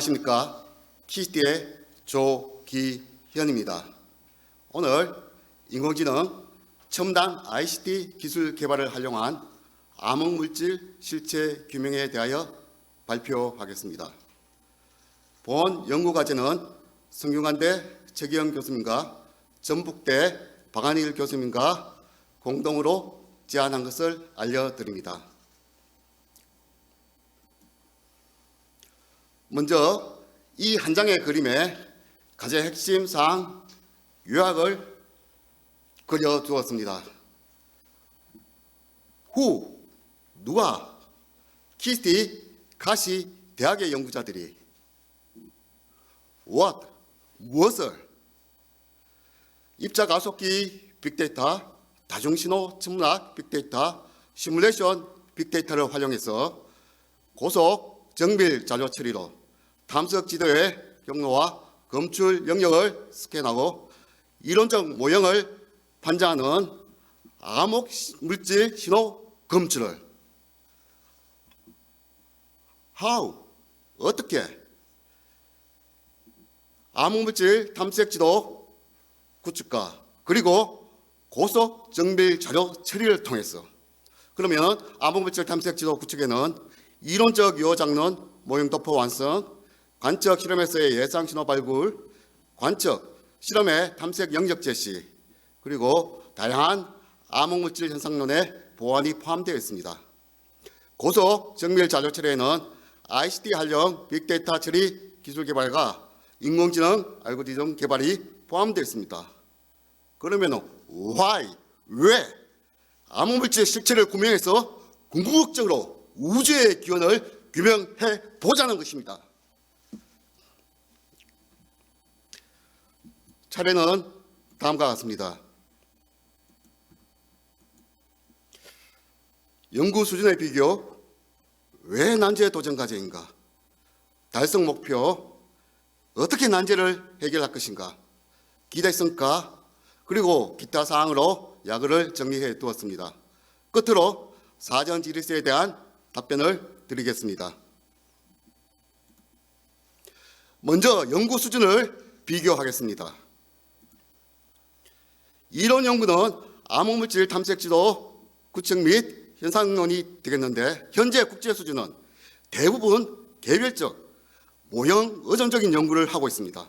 안녕하십니까. 키스티의 조기현입니다. 오늘 인공지능 첨단 ICT 기술 개발을 활용한 암흑물질 실체 규명에 대하여 발표하겠습니다. 본 연구과제는 성균관대 최기영 교수님과 전북대 박한일 교수님과 공동으로 제안한 것을 알려드립니다. 먼저 이 한 장의 그림에 과제 핵심 사항 요약을 그려두었습니다. 후, 누가, 키스티, 가시, 대학의 연구자들이 what, 무엇을, 입자 가속기 빅데이터, 다중신호 천문학 빅데이터, 시뮬레이션 빅데이터를 활용해서 고속 정밀 자료 처리로 탐색 지도의 경로와 검출 영역을 스캔하고 이론적 모형을 판정하는 암흑 물질 신호 검출을 how, 어떻게 암흑 물질 탐색 지도 구축과 그리고 고속 정밀 자료 처리를 통해서 그러면 암흑 물질 탐색 지도 구축에는 이론적 요호 장론 모형 도포 완성, 관측 실험에서의 예상 신호 발굴, 관측 실험의 탐색 영역 제시, 그리고 다양한 암흑물질 현상론의 보완이 포함되어 있습니다. 고속 정밀 자료 처리에는 ICT 활용 빅데이터 처리 기술 개발과 인공지능 알고리즘 개발이 포함되어 있습니다. 그러면 why, 왜 암흑물질 실체를 구명해서 궁극적으로 우주의 기원을 규명해 보자는 것입니다. 차례는 다음과 같습니다. 연구 수준의 비교, 왜 난제 도전 과제인가? 달성 목표, 어떻게 난제를 해결할 것인가? 기대 성과, 그리고 기타 사항으로 야근을 정리해 두었습니다. 끝으로 사전 지리스에 대한 답변을 드리겠습니다. 먼저 연구 수준을 비교하겠습니다. 이론 연구는 암흑물질 탐색 지도 구축 및 현상론이 되겠는데 현재 국제 수준은 대부분 개별적 모형 의존적인 연구를 하고 있습니다.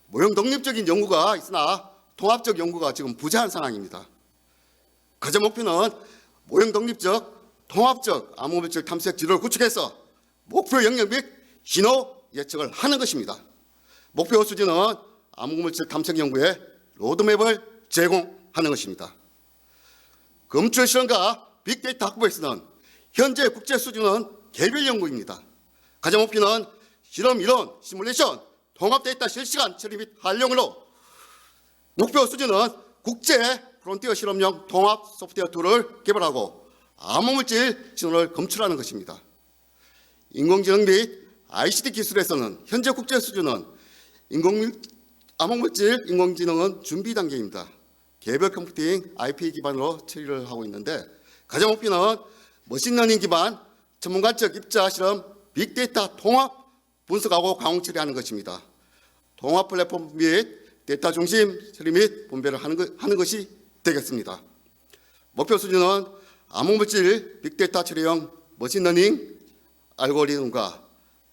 모형 독립적인 연구가 있으나 통합적 연구가 지금 부재한 상황입니다. 과제 목표는 모형 독립적 통합적 암흑물질 탐색 지도를 구축해서 목표 영역 및 신호 예측을 하는 것입니다. 목표 수준은 암흑물질 탐색 연구의 로드맵을 제공하는 것입니다. 검출 실험과 빅데이터 확보에서는 현재 국제 수준은 개별 연구입니다. 과제 목표는 실험 이론, 시뮬레이션, 통합 데이터 실시간 처리 및 활용으로 목표 수준은 국제 프론티어 실험용 통합 소프트웨어 툴을 개발하고 암흑물질 신호를 검출하는 것입니다. 인공지능 및 ICT 기술에서는 현재 국제 수준은 암흑물질 인공지능은 준비 단계입니다. 개별 컴퓨팅 IP 기반으로 처리를 하고 있는데 가장 목표는 머신러닝 기반 전문가적 입자 실험 빅데이터 통합 분석하고 강화 처리하는 것입니다. 통합 플랫폼 및 데이터 중심 처리 및 분배를 하는 것이 되겠습니다. 목표 수준은 암흑물질 빅데이터 처리형 머신러닝 알고리즘과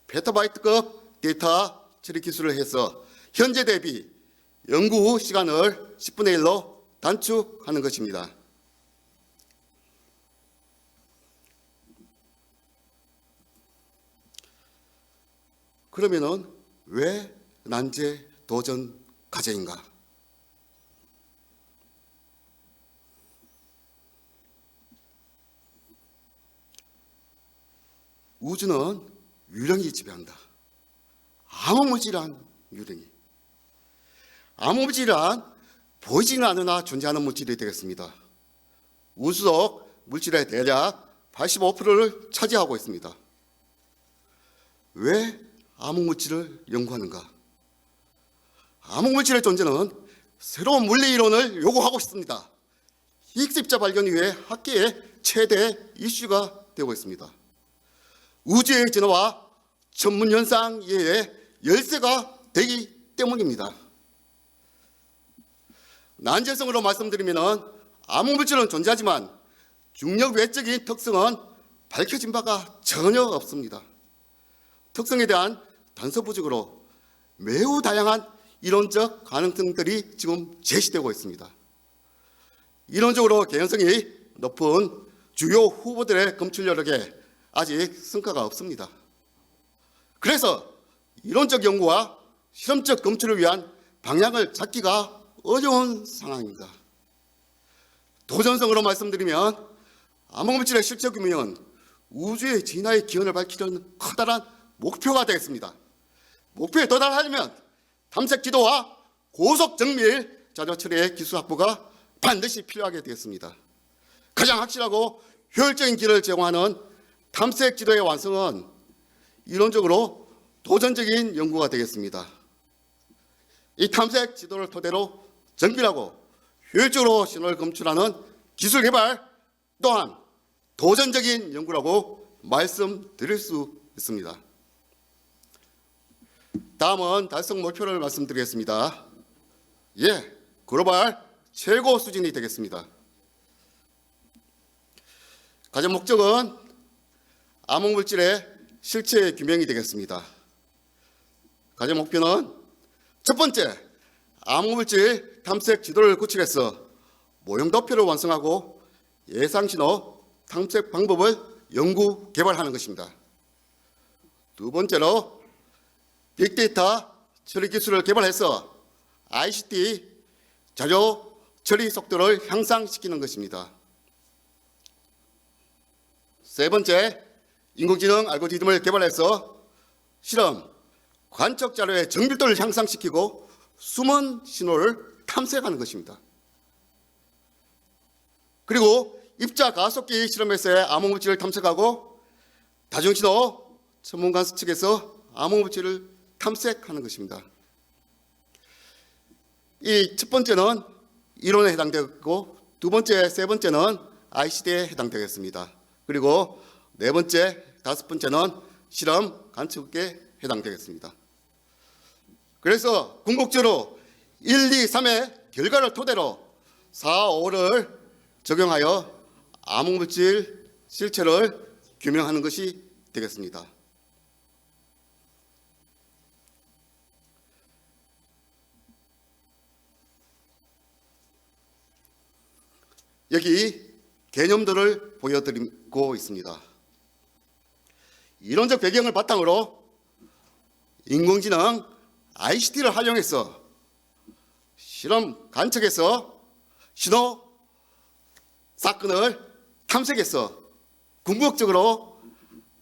페타바이트급 데이터 처리 기술을 해서 현재 대비 연구 시간을 10분의 1로 단축하는 것입니다. 그러면은 왜 난제 도전 과제인가? 우주는 유령이 지배한다. 암흑물질이란 유령이. 암흑물질은 보이지는 않으나 존재하는 물질이 되겠습니다. 우주 속 물질의 대략 85%를 차지하고 있습니다. 왜 암흑물질을 연구하는가? 암흑물질의 존재는 새로운 물리 이론을 요구하고 있습니다. 히그스 입자 발견 이후에 학계의 최대 이슈가 되고 있습니다. 우주의 진화와 전문 현상 이외에 열쇠가 되기 때문입니다. 난제성으로 말씀드리면 암흑물질은 존재하지만 중력 외적인 특성은 밝혀진 바가 전혀 없습니다. 특성에 대한 단서 부족으로 매우 다양한 이론적 가능성들이 지금 제시되고 있습니다. 이론적으로 개연성이 높은 주요 후보들의 검출 여력에 아직 성과가 없습니다. 그래서 이론적 연구와 실험적 검출을 위한 방향을 잡기가 어려운 상황입니다. 도전성으로 말씀드리면 암흑물질의 실제 규모는 우주의 진화의 기원을 밝히려는 커다란 목표가 되겠습니다. 목표에 도달하려면 탐색 지도와 고속 정밀 자료 처리의 기술 확보가 반드시 필요하게 되었습니다. 가장 확실하고 효율적인 길을 제공하는 탐색 지도의 완성은 이론적으로 도전적인 연구가 되겠습니다. 이 탐색 지도를 토대로 정밀하고 효율적으로 신호를 검출하는 기술 개발 또한 도전적인 연구라고 말씀드릴 수 있습니다. 다음은 달성 목표를 말씀드리겠습니다. 글로벌 최고 수준이 되겠습니다. 가장 목적은 암흑물질의 실체 규명이 되겠습니다. 가장 목표는 첫 번째, 암흑물질 탐색 지도를 구축해서 모형 도표를 완성하고 예상신호 탐색 방법을 연구 개발하는 것입니다. 두 번째로 빅데이터 처리 기술을 개발해서 ICT 자료 처리 속도를 향상시키는 것입니다. 세 번째, 인공지능 알고리즘을 개발해서 실험, 관측 자료의 정밀도를 향상시키고 숨은 신호를 탐색하는 것입니다. 그리고 입자 가속기 실험에서의 암흑물질을 탐색하고 다중신호 전문가 측에서 암흑물질을 탐색하는 것입니다. 이 첫 번째는 이론에 해당되고 두 번째, 세 번째는 ICT에 해당되겠습니다. 그리고 네 번째, 다섯 번째는 실험 관측에 해당되겠습니다. 그래서 궁극적으로 1, 2, 3의 결과를 토대로 4, 5를 적용하여 암흑물질 실체를 규명하는 것이 되겠습니다. 여기 개념들을 보여드리고 있습니다. 이론적 배경을 바탕으로 인공지능 ICT를 활용해서 실험 관측에서 신호 사건을 탐색해서 궁극적으로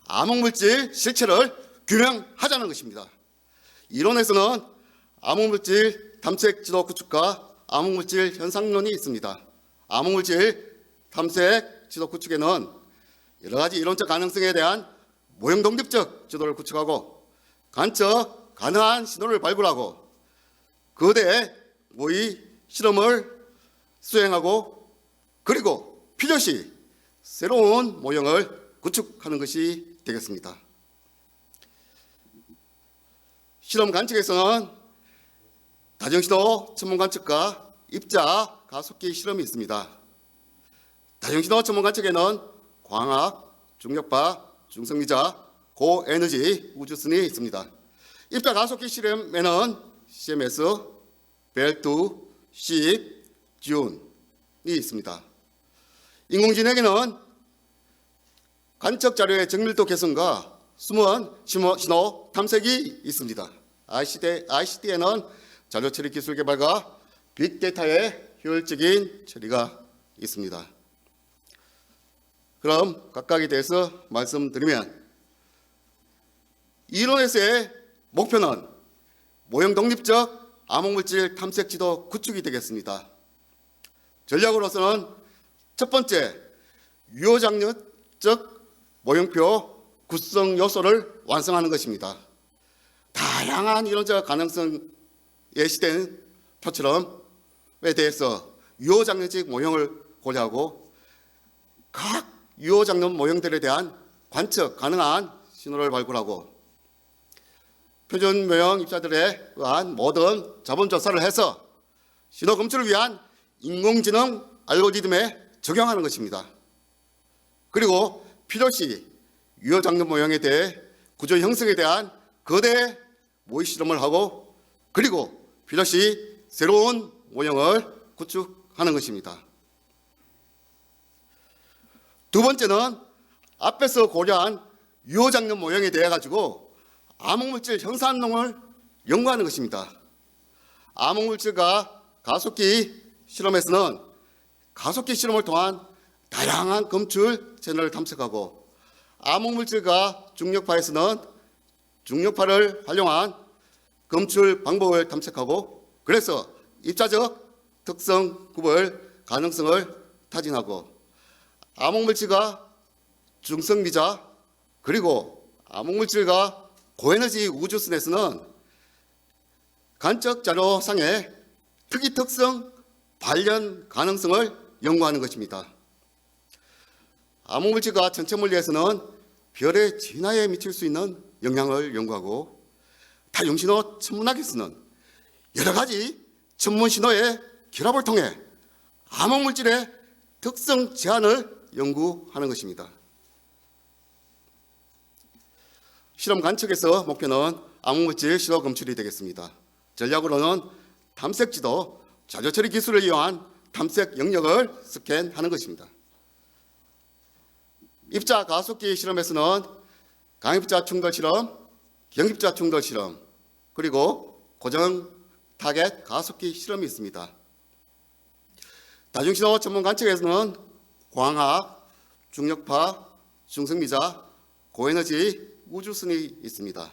암흑물질 실체를 규명하자는 것입니다. 이론에서는 암흑물질 탐색 지도 구축과 암흑물질 현상론이 있습니다. 암흑물질 탐색 지도 구축에는 여러 가지 이론적 가능성에 대한 모형 독립적 지도를 구축하고 관측 가능한 신호를 발굴하고 거대 모의 실험을 수행하고 그리고 필요시 새로운 모형을 구축하는 것이 되겠습니다. 실험 관측에서는 다중신호 천문 관측과 입자 가속기 실험이 있습니다. 다중신호 천문 관측에는 광학, 중력파, 중성미자, 고에너지 우주선이 있습니다. 입자 가속기 실험에는 CMS, 벨트, 십, 지운이 있습니다. 인공지능에는 관측 자료의 정밀도 개선과 숨은 신호 탐색이 있습니다. ICT에는 자료 처리 기술 개발과 빅데이터의 효율적인 처리가 있습니다. 그럼 각각에 대해서 말씀드리면 이론에서의 목표는 모형 독립적 암흑물질 탐색 지도 구축이 되겠습니다. 전략으로서는 첫 번째, 유효장려적 모형표 구성 요소를 완성하는 것입니다. 다양한 이론적 가능성 예시된 표처럼에 대해서 유효장려적 모형을 고려하고 각 유효장려 모형들에 대한 관측 가능한 신호를 발굴하고 표준 모형 입자들에 의한 모든 자본 조사를 해서 신호 검출을 위한 인공지능 알고리즘에 적용하는 것입니다. 그리고 필요시 유효장면 모형에 대해 구조 형성에 대한 거대 모의 실험을 하고 그리고 필요시 새로운 모형을 구축하는 것입니다. 두 번째는 앞에서 고려한 유효장면 모형에 대해 가지고 암흑물질 형산론을 연구하는 것입니다. 암흑물질과 가속기 실험에서는 가속기 실험을 통한 다양한 검출 채널을 탐색하고 암흑물질과 중력파에서는 중력파를 활용한 검출 방법을 탐색하고 그래서 입자적 특성 구별 가능성을 타진하고 암흑물질과 중성미자 그리고 암흑물질과 고에너지 우주선에서는 관측 자료상의 특이 특성 발현 가능성을 연구하는 것입니다. 암흑물질과 천체물리에서는 별의 진화에 미칠 수 있는 영향을 연구하고 다중신호 천문학에서는 여러 가지 천문신호의 결합을 통해 암흑물질의 특성 제한을 연구하는 것입니다. 실험 관측에서 목표는 암흑물질 신호 검출이 되겠습니다. 전략으로는 탐색지도 자료처리 기술을 이용한 탐색 영역을 스캔하는 것입니다. 입자 가속기 실험에서는 강입자 충돌 실험, 경입자 충돌 실험, 그리고 고정 타겟 가속기 실험이 있습니다. 다중신호 전문 관측에서는 광학, 중력파, 중성미자, 고에너지 우주선이 있습니다.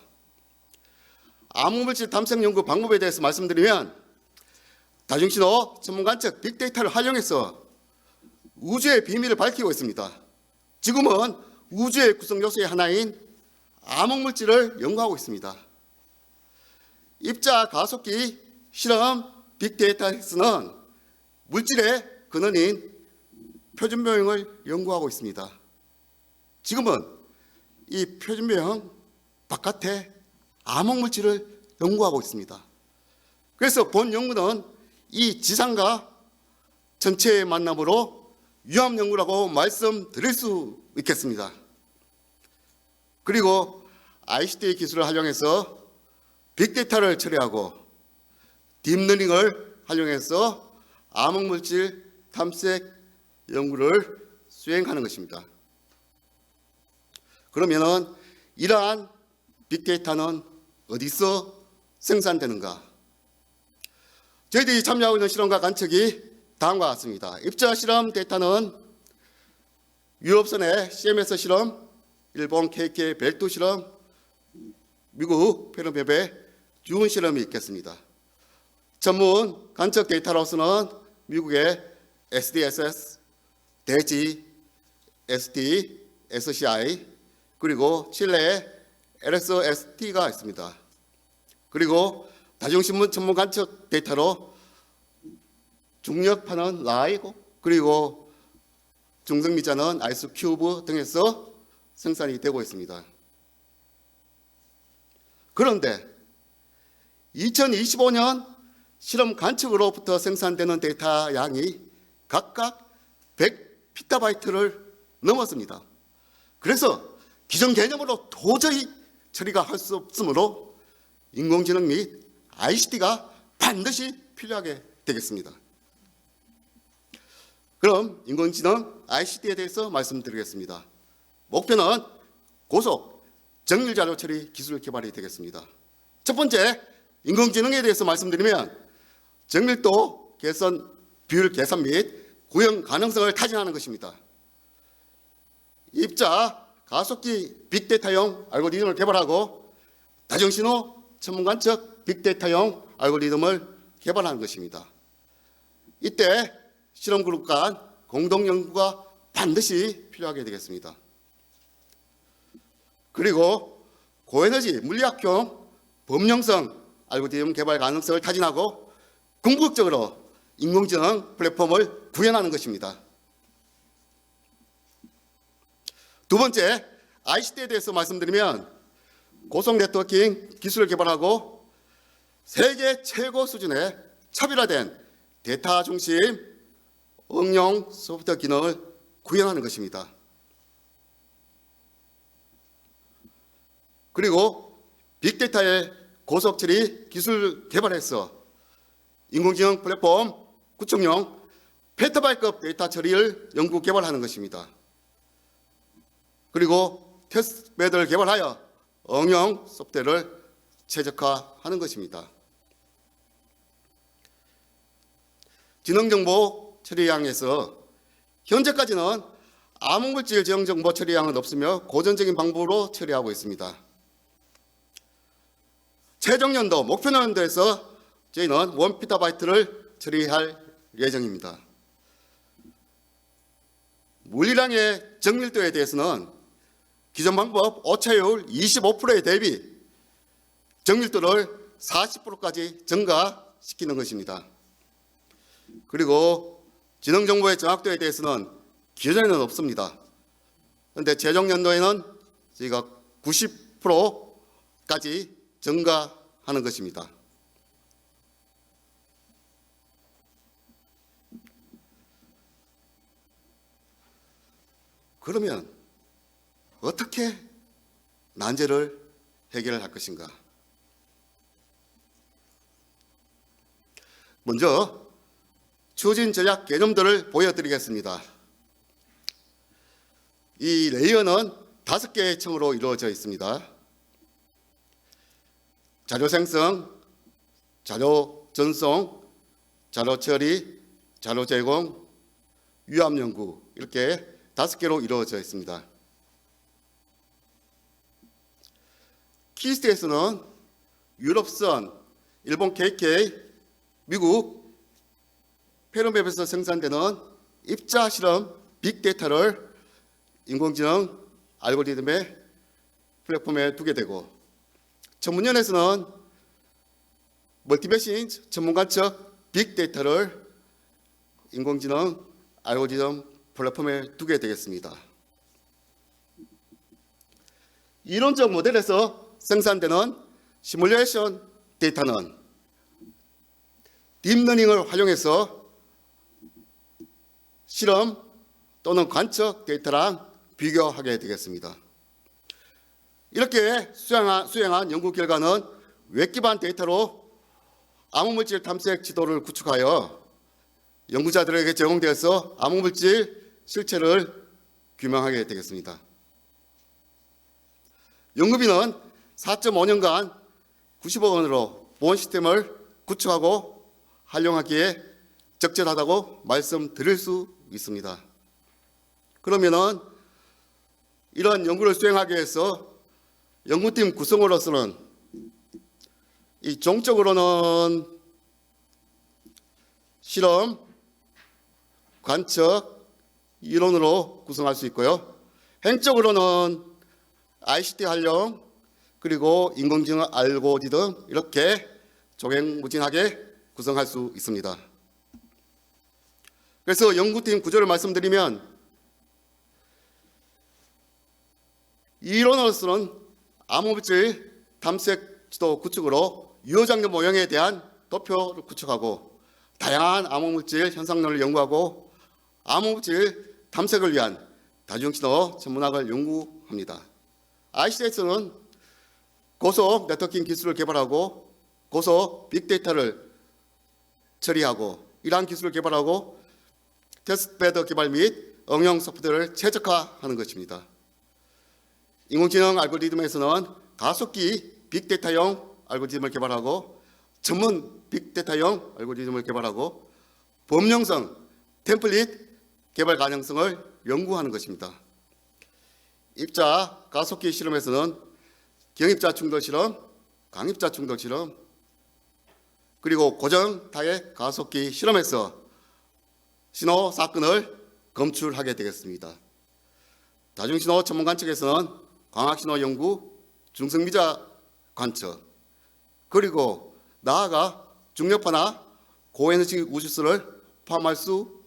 암흑물질 탐색 연구 방법에 대해서 말씀드리면 다중신호 전문 관측 빅데이터를 활용해서 우주의 비밀을 밝히고 있습니다. 지금은 우주의 구성 요소의 하나인 암흑물질을 연구하고 있습니다. 입자 가속기 실험 빅데이터에서는 물질의 근원인 표준모형을 연구하고 있습니다. 지금은 이 표준모형 바깥에 암흑물질을 연구하고 있습니다. 그래서 본 연구는 이 지상과 전체의 만남으로 유암 연구라고 말씀드릴 수 있겠습니다. 그리고 ICT 기술을 활용해서 빅데이터를 처리하고 딥러닝을 활용해서 암흑물질 탐색 연구를 수행하는 것입니다. 그러면은 이러한 빅데이터는 어디서 생산되는가? 저희들이 참여하고 있는 실험과 관측이 다음과 같습니다. 입자 실험 데이터는 유럽선의 CMS 실험, 일본 KK 벨트 실험, 미국 페르맵의 준 실험이 있겠습니다. 전문 관측 데이터로서는 미국의 SDSS, 대지, ST, SCI, 그리고 칠레의 LSST가 있습니다. 그리고 다중신문 전문 관측 데이터로 중력파는 라이고 그리고 중성미자는 아이스큐브 등에서 생산이 되고 있습니다. 그런데 2025년 실험 관측으로부터 생산되는 데이터 양이 각각 100피타바이트를 넘었습니다. 그래서 기존 개념으로 도저히 처리가 할 수 없으므로 인공지능 및 ICT가 반드시 필요하게 되겠습니다. 그럼 인공지능 ICT에 대해서 말씀드리겠습니다. 목표는 고속 정밀 자료 처리 기술 개발이 되겠습니다. 첫 번째, 인공지능에 대해서 말씀드리면 정밀도 개선, 비율 계산 및 구형 가능성을 타진하는 것입니다. 입자 가속기 빅데이터용 알고리즘을 개발하고 다중신호 천문관측 빅데이터용 알고리즘을 개발하는 것입니다. 이때 실험그룹 간 공동 연구가 반드시 필요하게 되겠습니다. 그리고 고에너지 물리학형 범용성 알고리즘 개발 가능성을 타진하고 궁극적으로 인공지능 플랫폼을 구현하는 것입니다. 두 번째, ICT에 대해서 말씀드리면 고속 네트워킹 기술을 개발하고 세계 최고 수준의 차별화된 데이터 중심 응용 소프트웨어 기능을 구현하는 것입니다. 그리고 빅데이터의 고속 처리 기술 개발해서 인공지능 플랫폼 구축용 페타바이트급 데이터 처리를 연구 개발하는 것입니다. 그리고 테스트베드를 개발하여 응용 소프트웨어를 최적화하는 것입니다. 지능정보 처리량에서 현재까지는 암흑물질 지능정보 처리량은 없으며 고전적인 방법으로 처리하고 있습니다. 최종 연도 목표 연도에서 저희는 1PB를 처리할 예정입니다. 물리량의 정밀도에 대해서는 기존 방법 오차율 25%에 대비 정밀도를 40%까지 증가시키는 것입니다. 그리고 지능정보의 정확도에 대해서는 기존에는 없습니다. 그런데 최종 연도에는 저희가 90%까지 증가하는 것입니다. 그러면 어떻게 난제를 해결할 것인가? 먼저 추진 전략 개념들을 보여드리겠습니다. 이 레이어는 5개의 층으로 이루어져 있습니다. 자료 생성, 자료 전송, 자료 처리, 자료 제공, 위압 연구 이렇게 5개로 이루어져 있습니다. 키스트에서는 유럽선, 일본 KK, 미국 페르맵에서 생산되는 입자 실험 빅데이터를 인공지능 알고리즘의 플랫폼에 두게 되고, 전문연에서는 멀티메신 전문관측 빅데이터를 인공지능 알고리즘 플랫폼에 두게 되겠습니다. 이론적 모델에서 생산되는 시뮬레이션 데이터는 딥러닝을 활용해서 실험 또는 관측 데이터랑 비교하게 되겠습니다. 이렇게 수행한 연구 결과는 웹 기반 데이터로 암흑물질 탐색 지도를 구축하여 연구자들에게 제공되어서 암흑물질 실체를 규명하게 되겠습니다. 연구비는 4.5년간 90억 원으로 보안 시스템을 구축하고 활용하기에 적절하다고 말씀드릴 수 있습니다. 그러면은 이런 연구를 수행하기 위해서 연구팀 구성으로서는 이 종적으로는 실험, 관측, 이론으로 구성할 수 있고요. 행적으로는 ICT 활용, 그리고 인공지능 알고리즘 이렇게 종횡무진하게 구성할 수 있습니다. 그래서 연구팀 구조를 말씀드리면, 이론으로서는 암흑물질 탐색 지도 구축으로 유효장력 모형에 대한 도표를 구축하고 다양한 암흑물질 현상론을 연구하고 암흑물질 탐색을 위한 다중신호 천문학을 연구합니다. ICT에서는 고속 네트워킹 기술을 개발하고 고속 빅데이터를 처리하고 이러한 기술을 개발하고 테스트베드 개발 및 응용 소프트웨어를 최적화하는 것입니다. 인공지능 알고리즘에서는 가속기 빅데이터형 알고리즘을 개발하고 전문 빅데이터형 알고리즘을 개발하고 범용성 템플릿 개발 가능성을 연구하는 것입니다. 입자 가속기 실험에서는 경입자 충돌 실험, 강입자 충돌 실험, 그리고 고정 타액 가속기 실험에서 신호 사건을 검출하게 되겠습니다. 다중신호 천문관측에서는 광학신호 연구, 중성미자 관측, 그리고 나아가 중력파나 고에너지 우주선을 포함할 수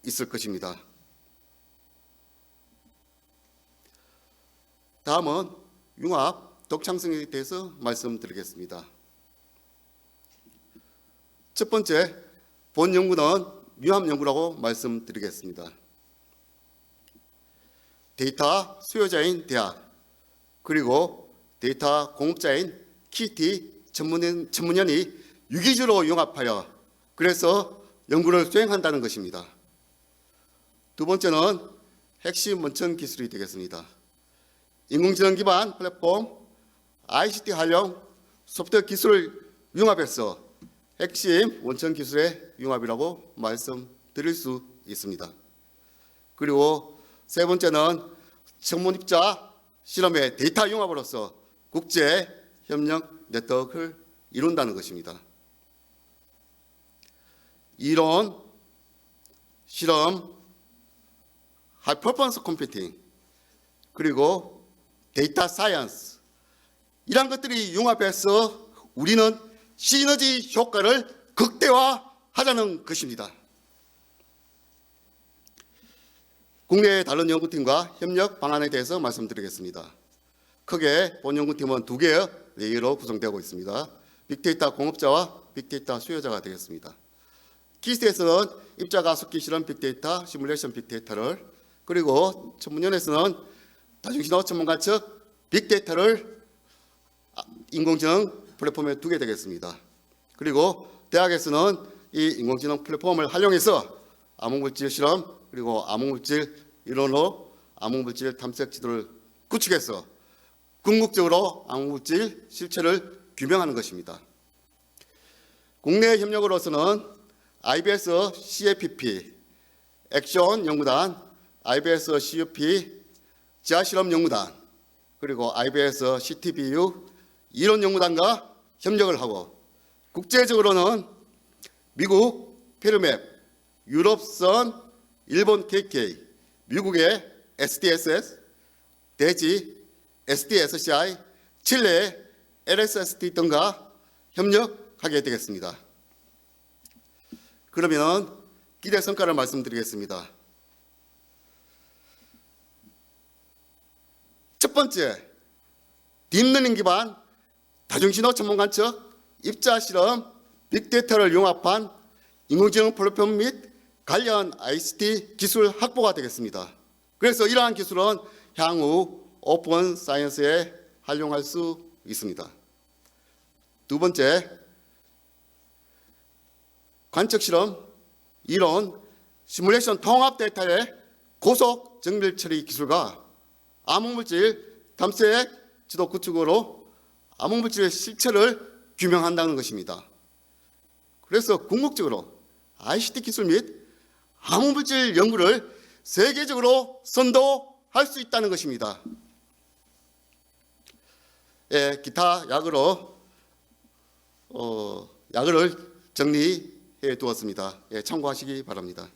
있을 것입니다. 다음은 융합 독창성에 대해서 말씀드리겠습니다. 첫 번째, 본 연구는 미합 연구라고 말씀드리겠습니다. 데이터 수요자인 대학, 그리고 데이터 공급자인 KT 전문연이 유기적으로 융합하여 그래서 연구를 수행한다는 것입니다. 두 번째는 핵심 원천 기술이 되겠습니다. 인공지능 기반 플랫폼, ICT 활용, 소프트웨어 기술을 융합해서 핵심 원천 기술의 융합이라고 말씀드릴 수 있습니다. 그리고 세 번째는 전문입자 실험의 데이터 융합으로서 국제 협력 네트워크를 이룬다는 것입니다. 이론, 실험, 하이 퍼포먼스 컴퓨팅, 그리고 데이터 사이언스, 이런 것들이 융합해서 우리는 시너지 효과를 극대화하자는 것입니다. 국내의 다른 연구팀과 협력 방안에 대해서 말씀드리겠습니다. 크게 본 연구팀은 두 개의 레이어로 구성되고 있습니다. 빅데이터 공급자와 빅데이터 수요자가 되겠습니다. 키스에서는 입자가 섞기 실험 빅데이터, 시뮬레이션 빅데이터를, 그리고 전문연에서는 다중신호 전문가 측 빅데이터를 인공지능 플랫폼에 두게 되겠습니다. 그리고 대학에서는 이 인공지능 플랫폼을 활용해서 암흑물질 실험, 그리고 암흑물질 이론으로 암흑물질 탐색 지도를 구축해서 궁극적으로 암흑물질 실체를 규명하는 것입니다. 국내 협력으로서는 IBS CAPP, 액션 연구단, IBS CUP, 지하실험 연구단, 그리고 IBS CTBU 이론 연구단과 협력을 하고, 국제적으로는 미국 페르맵, 유럽선, 일본 KK, 미국의 SDSS, 대지 SDSCI, 칠레 LSST 등과 협력하게 되겠습니다. 그러면 기대 성과를 말씀드리겠습니다. 첫 번째, 딥러닝 기반 다중신호 전문관측 입자 실험 빅데이터를 융합한 인공지능 플랫폼 및 관련 ICT 기술 확보가 되겠습니다. 그래서 이러한 기술은 향후 오픈 사이언스에 활용할 수 있습니다. 두 번째, 관측 실험, 이론, 시뮬레이션 통합 데이터의 고속 정밀 처리 기술과 암흑물질 탐색 지도 구축으로 암흑물질의 실체를 규명한다는 것입니다. 그래서 궁극적으로 ICT 기술 및 암흑물질 연구를 세계적으로 선도할 수 있다는 것입니다. 예, 기타 약으로 약을 정리해 두었습니다. 예, 참고하시기 바랍니다.